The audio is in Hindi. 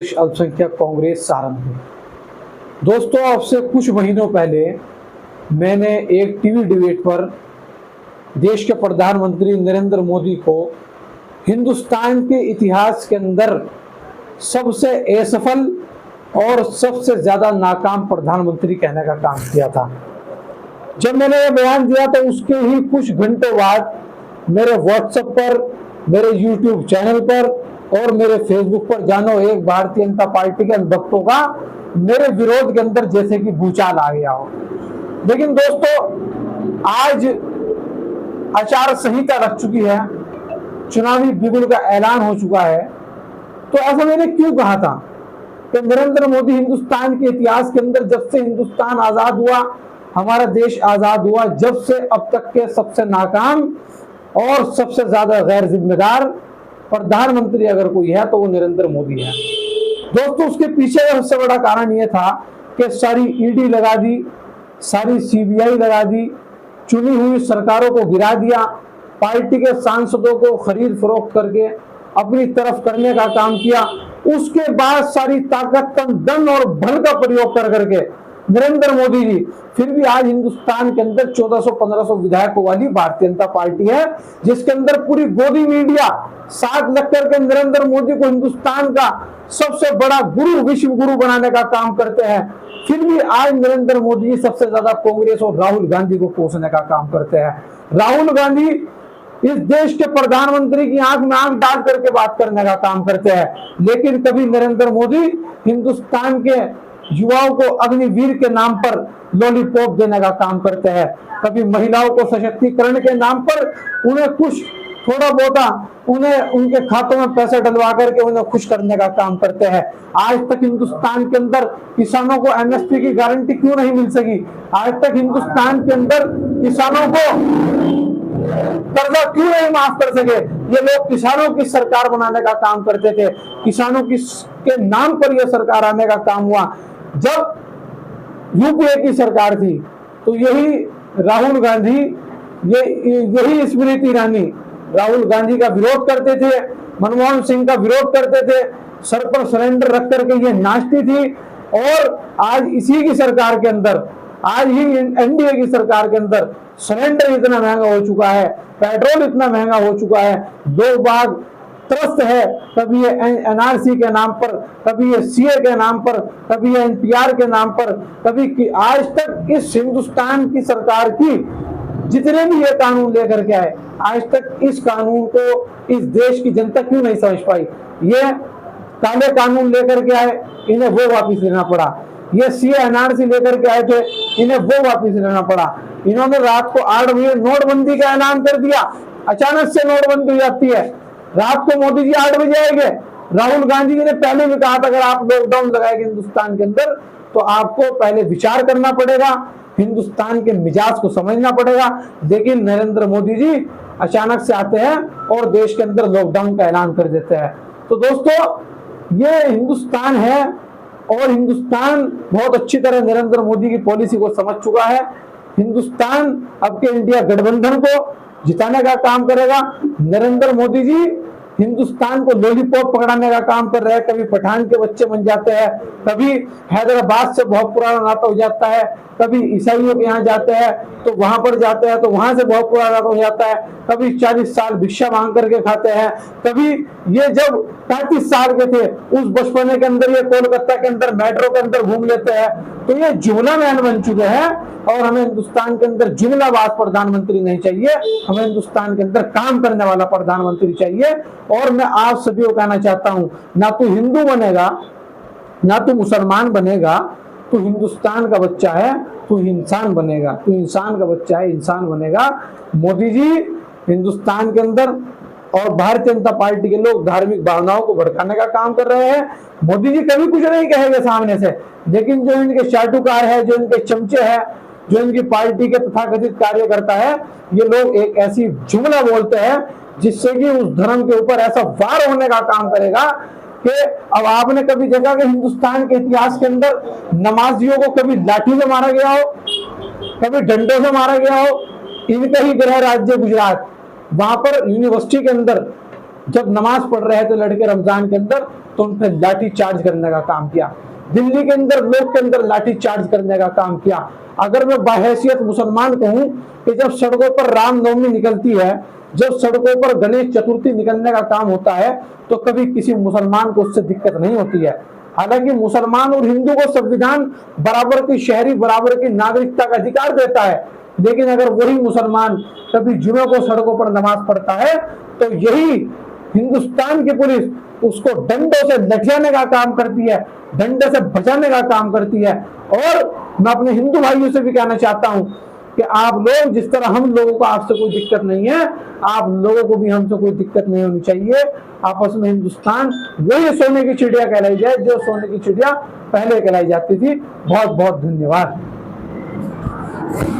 अल्पसंख्यक कांग्रेस सहारनपुर। दोस्तों, अब से कुछ महीनों पहले मैंने एक टीवी डिबेट पर देश के प्रधानमंत्री नरेंद्र मोदी को हिंदुस्तान के इतिहास के अंदर सबसे असफल और सबसे ज्यादा नाकाम प्रधानमंत्री कहने का काम किया था। जब मैंने ये बयान दिया तो उसके ही कुछ घंटों बाद मेरे व्हाट्सएप पर, मेरे यूट्यूब चैनल पर और मेरे फेसबुक पर जानो एक भारतीय जनता पार्टी के भक्तों का मेरे विरोध के अंदर जैसे कि भूचाल आ गया हो। लेकिन दोस्तों, आज आचार संहिता रख चुकी है, चुनावी बिगुल का ऐलान हो चुका है, तो ऐसा मैंने क्यों कहा था कि नरेंद्र मोदी हिंदुस्तान के इतिहास के अंदर जब से हिंदुस्तान आजाद हुआ, हमारा देश आजाद हुआ, जब से अब तक के सबसे नाकाम और सबसे ज्यादा गैर जिम्मेदार प्रधानमंत्री अगर कोई है तो वो नरेंद्र मोदी है। दोस्तों, उसके पीछे का सबसे बड़ा कारण यह था कि सारी ईडी लगा दी, सारी सीबीआई लगा दी, चुनी हुई सरकारों को गिरा दिया, पार्टी के सांसदों को खरीद फरोख्त करके अपनी तरफ करने का काम किया। उसके बाद सारी ताकत, तन, धन और बल का प्रयोग कर करके नरेंद्र मोदी जी फिर भी आज हिंदुस्तान के अंदर 1400-1500 विधायकों वाली भारतीय जनता पार्टी है, जिसके अंदर पूरी गोदी मीडिया साथ लग करके नरेंद्र मोदी को हिंदुस्तान का सबसे बड़ा गुरु, विश्व गुरु बनाने का काम करते हैं। फिर भी आज नरेंद्र मोदी जी सबसे ज्यादा कांग्रेस और राहुल गांधी को कोसने का काम करते हैं। राहुल गांधी इस देश के प्रधानमंत्री की आंख में आंख डाल करके बात करने का काम करते हैं, लेकिन कभी नरेंद्र मोदी हिंदुस्तान के युवाओं को अग्निवीर के नाम पर लॉलीपॉप देने का काम करते हैं, कभी महिलाओं को सशक्तिकरण के नाम पर उन्हें कुछ थोड़ा बहुता उन्हें उनके खातों में पैसे डलवा करके उन्हें खुश करने का काम करते हैं। आज तक हिंदुस्तान के अंदर किसानों को एमएसपी की गारंटी क्यों नहीं मिल सकी? आज तक हिंदुस्तान के अंदर किसानों को कर्जा क्यों नहीं माफ कर सके? ये लोग किसानों की सरकार बनाने का काम करते थे, किसानों की के नाम पर यह सरकार आने का काम हुआ। जब यूपीए की सरकार थी तो यही राहुल गांधी, यही स्मृति ईरानी राहुल गांधी का विरोध करते थे, मनमोहन सिंह का विरोध करते थे, सर पर सिलेंडर रख करके ये नाचती थी। और आज इसी की सरकार के अंदर, आज ही एनडीए की सरकार के अंदर सिलेंडर इतना महंगा हो चुका है, पेट्रोल इतना महंगा हो चुका है, लोग बाग त्रस्त है, कभी ये एनआरसी के नाम पर, कभी ये सीए के नाम पर, कभी ये एनपीआर के नाम पर, कभी कि आज तक इस हिंदुस्तान की सरकार की जितने भी ये कानून लेकर के आए, आज तक इस कानून को इस देश की जनता क्यों नहीं समझ पाई? ये काले कानून लेकर के आए, इन्हें वो वापिस लेना पड़ा। ये सीए एनआरसी लेकर के आए थे, इन्हें वो वापिस लेना पड़ा। इन्होंने रात को 8 बजे नोटबंदी का ऐलान कर दिया, अचानक से नोटबंदी हो जाती है। रात को मोदी जी 8 बजे आएंगे। राहुल गांधी जी ने पहले भी कहा था अगर आप लॉकडाउन लगाएंगे हिंदुस्तान के अंदर तो आपको पहले विचार करना पड़ेगा, हिंदुस्तान के मिजाज को समझना पड़ेगा। लेकिन नरेंद्र मोदी जी अचानक से आते हैं और देश के अंदर लॉकडाउन का ऐलान कर देते हैं। तो दोस्तों, ये हिंदुस्तान है और हिंदुस्तान बहुत अच्छी तरह नरेंद्र मोदी की पॉलिसी को समझ चुका है। हिंदुस्तान अब के इंडिया गठबंधन को जिताने का काम करेगा। नरेंद्र मोदी जी हिंदुस्तान को लॉलीपॉप पकड़ाने का काम कर रहे हैं। कभी पठान के बच्चे बन जाते हैं, कभी हैदराबाद से बहुत पुराना नाता हो जाता है, कभी ईसाइयों के यहाँ जाते हैं तो वहां पर जाते हैं तो वहां से बहुत पुराना नाता हो जाता है, कभी 40 साल भिक्षा मांग करके खाते हैं, कभी ये जब 35 साल के थे उस बचपने के अंदर ये कोलकाता के अंदर मेट्रो के अंदर घूम लेते हैं। तो ये जुमला मैन बन चुके हैं और हमें हिंदुस्तान के अंदर जुमलाबाज प्रधानमंत्री नहीं चाहिए, हमें हिंदुस्तान के अंदर काम करने वाला प्रधानमंत्री चाहिए। और मैं आप सभी को कहना चाहता हूं, ना तू हिंदू बनेगा, ना तू मुसलमान बनेगा, तू हिंदुस्तान का बच्चा है, तू इंसान बनेगा, तू इंसान का बच्चा है, इंसान बनेगा। मोदी जी हिंदुस्तान के अंदर और भारतीय जनता पार्टी के लोग धार्मिक भावनाओं को भड़काने का काम कर रहे हैं। मोदी जी कभी कुछ नहीं कहेंगे सामने से, लेकिन जो इनके चाटुकार है, जो इनके चमचे हैं, जो इनकी पार्टी के तथाकथित कार्यकर्ता है, ये लोग एक ऐसी जुमला बोलते हैं जिससे कि उस धर्म के ऊपर ऐसा वार होने का काम करेगा कि अब आपने कभी देखा कि हिंदुस्तान के इतिहास के अंदर नमाजियों को कभी लाठी से मारा गया हो, कभी डंडों से मारा गया हो? इनका ही गृह राज्य गुजरात, वहां पर यूनिवर्सिटी के अंदर जब नमाज पढ़ रहे थे लड़के रमजान के अंदर, तो उन पर लाठी चार्ज करने का काम किया। दिल्ली के अंदर लोग के अंदर लाठी चार्ज करने का काम किया। अगर मैं बाहैसियत मुसलमान कहूं कि जब सड़कों पर रामनवमी निकलती है, जब सड़कों पर गणेश चतुर्थी निकलने का काम होता है, तो कभी किसी मुसलमान को उससे दिक्कत नहीं होती है। हालांकि मुसलमान और हिंदू को संविधान बराबर की शहरी, बराबर की नागरिकता का अधिकार देता है, लेकिन अगर वही मुसलमान कभी जुमे को सड़कों पर नमाज पढ़ता है तो यही हिंदुस्तान की पुलिस उसको डंडों से लठियाने का काम करती है, डंडे से बचाने का काम करती है। और मैं अपने हिंदू भाइयों से भी कहना चाहता हूं कि आप लोग, जिस तरह हम लोगों को आपसे कोई दिक्कत नहीं है, आप लोगों को भी हमसे कोई दिक्कत नहीं होनी चाहिए। आपस में हिंदुस्तान वही सोने की चिड़िया कहलाई जाए जो सोने की चिड़िया पहले कहलाई जाती थी। बहुत बहुत धन्यवाद।